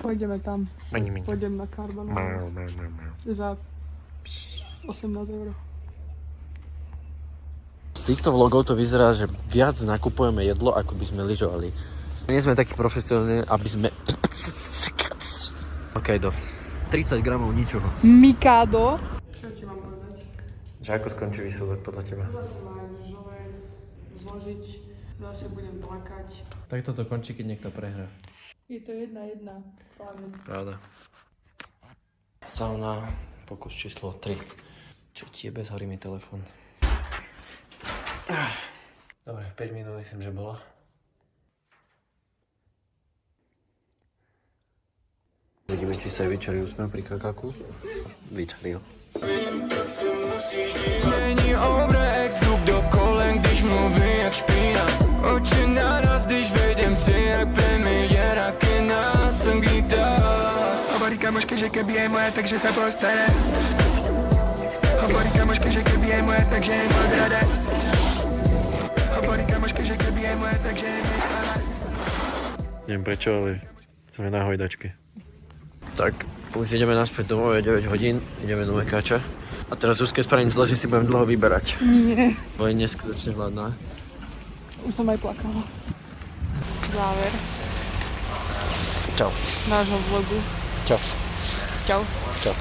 Pôjdeme tam. Pôjdem na Carbon. Za 18 €. Z týchto vlogov to vyzerá, že viac nakupujeme jedlo, ako by sme lyžovali. Nie sme takí profesionálni, aby sme... OK, do 30 gramov ničoho. Mikado. Čo ti mám povedať? Že ako skončí výsledok podľa teba? Zase máš zložiť. Zase budem plakať. Tak toto končí, keď niekto prehrá. Je to 1-1. Pravda. Sauna, pokus číslo 3. Čo ti je, bezhorí mi telefón. Dobre, 5 minút myslím, že bolo. Vidíme, či sa vyčaril úsmev pri kakaku. Vyčaril. Není obraz, druk do kolen, když mluví jak špína. Oči naraz, když vidím si jak premiéra kina. Jsem gitár. Hovorí kamoške, že keby je moja, takže sa postará. Hovorí kamoške, že keby je moja, takže je modrada. Hovorí kamoške, že keby je moja, takže je nespáva. Neviem prečo, ale sme na hojdačke. Tak, už ideme naspäť domov, je 9 hodín, ideme do Mekáča. A teraz Zuzke spravím zle, že si budem dlho vyberať. Nie. Bo je neskutočne hladná. Už som aj plakala. Záver Čau. nášho vlogu. Čau. Čau. Čau.